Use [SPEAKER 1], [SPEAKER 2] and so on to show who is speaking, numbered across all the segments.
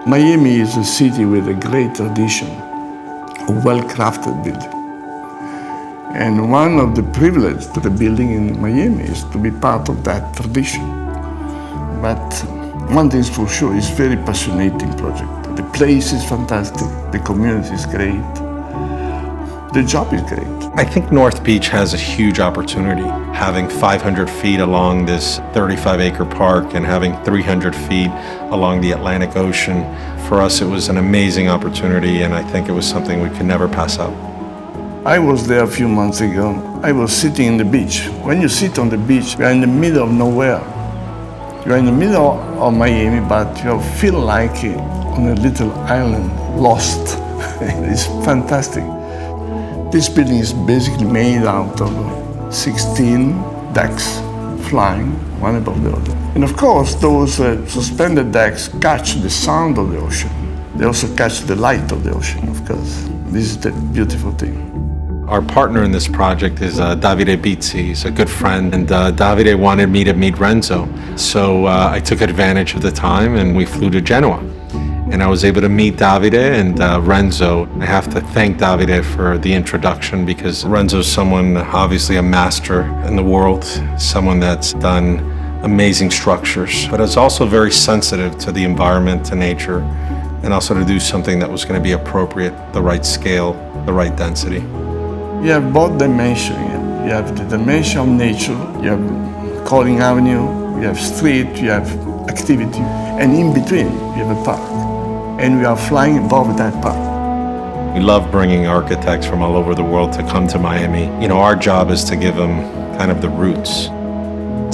[SPEAKER 1] Miami is a city with a great tradition, a well-crafted building. And one of the privileges to the building in Miami is to be part of that tradition. But one thing is for sure, it's a very passionate project. The place is fantastic, the community is great, the job is great.
[SPEAKER 2] I think North Beach has a huge opportunity. Having 500 feet along this 35-acre park and having 300 feet along the Atlantic Ocean, for us it was an amazing opportunity, and I think it was something we could never pass up.
[SPEAKER 1] I was there a few months ago. I was sitting on the beach. When you sit on the beach, you're in the middle of nowhere. You're in the middle of Miami, but you feel like on a little island, lost. It's fantastic. This building is basically made out of 16 decks flying one above the other. And of course, those suspended decks catch the sound of the ocean. They also catch the light of the ocean, of course. This is the beautiful thing.
[SPEAKER 2] Our partner in this project is Davide Bizzi. He's a good friend, and Davide wanted me to meet Renzo. So I took advantage of the time and we flew to Genoa. And I was able to meet Davide and Renzo. I have to thank Davide for the introduction because Renzo's someone, obviously a master in the world, someone that's done amazing structures, but is also very sensitive to the environment and nature, and also to do something that was going to be appropriate, the right scale, the right density.
[SPEAKER 1] You have both dimensions. You have the dimension of nature, you have Calling Avenue, you have street, you have activity, and in between you have a park. And we are flying above that park.
[SPEAKER 2] We love bringing architects from all over the world to come to Miami. You know, our job is to give them kind of the roots.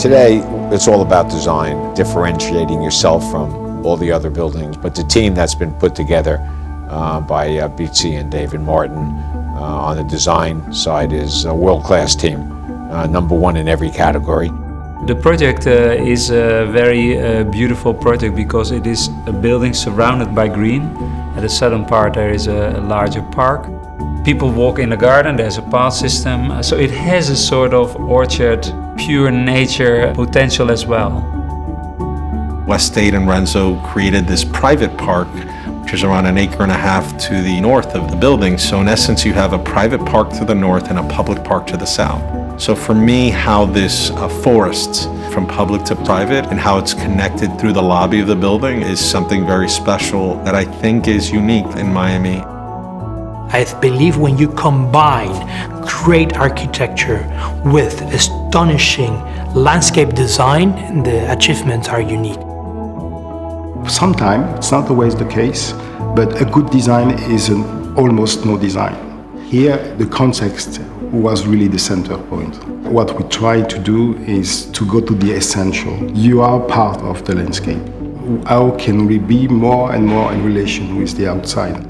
[SPEAKER 3] Today, it's all about design, differentiating yourself from all the other buildings. But the team that's been put together by Bizzi and David Martin on the design side is a world-class team, number one in every category.
[SPEAKER 4] The project is a very beautiful project because it is a building surrounded by green. At the southern part there is a larger park. People walk in the garden, there's a path system. So it has a sort of orchard, pure nature potential as well.
[SPEAKER 2] West State and Renzo created this private park, which is around 1.5 acres to the north of the building. So in essence, you have a private park to the north and a public park to the south. So for me, how this forest from public to private and how it's connected through the lobby of the building is something very special that I think is unique in Miami.
[SPEAKER 5] I believe when you combine great architecture with astonishing landscape design, the achievements are unique.
[SPEAKER 6] Sometimes it's not always the case, but a good design is almost no design. Here, the context was really the center point. What we try to do is to go to the essential. You are part of the landscape. How can we be more and more in relation with the outside?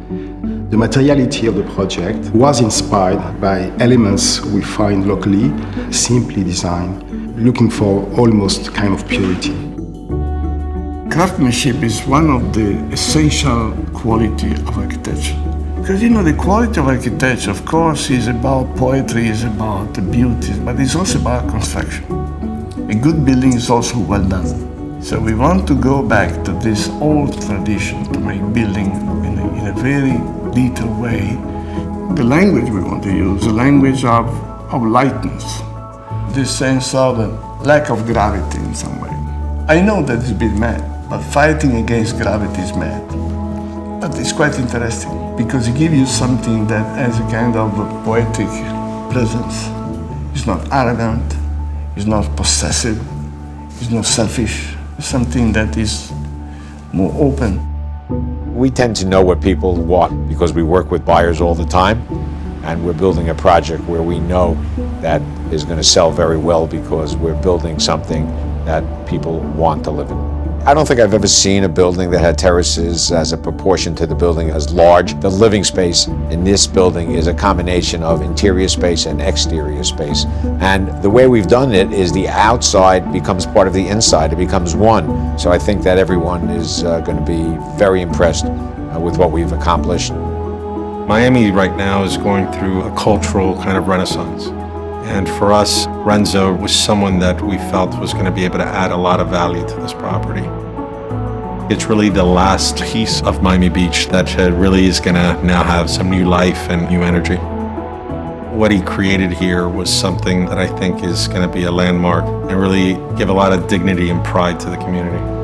[SPEAKER 6] The materiality of the project was inspired by elements we find locally, simply designed, looking for almost kind of purity.
[SPEAKER 1] Craftsmanship is one of the essential qualities of architecture. Because you know, the quality of architecture, of course, is about poetry, is about the beauty, but it's also about construction. A good building is also well done. So we want to go back to this old tradition to make building in a very detailed way. The language we want to use, the language of lightness, this sense of lack of gravity in some way. I know that it's a bit mad, but fighting against gravity is mad. But it's quite interesting because it gives you something that has a kind of a poetic presence. It's not arrogant, it's not possessive, it's not selfish. It's something that is more open.
[SPEAKER 3] We tend to know what people want because we work with buyers all the time, and we're building a project where we know that is going to sell very well because we're building something that people want to live in. I don't think I've ever seen a building that had terraces as a proportion to the building as large. The living space in this building is a combination of interior space and exterior space. And the way we've done it is the outside becomes part of the inside. It becomes one. So I think that everyone is going to be very impressed with what we've accomplished.
[SPEAKER 2] Miami right now is going through a cultural kind of renaissance. And for us, Renzo was someone that we felt was going to be able to add a lot of value to this property. It's really the last piece of Miami Beach that really is gonna now have some new life and new energy. What he created here was something that I think is gonna be a landmark and really give a lot of dignity and pride to the community.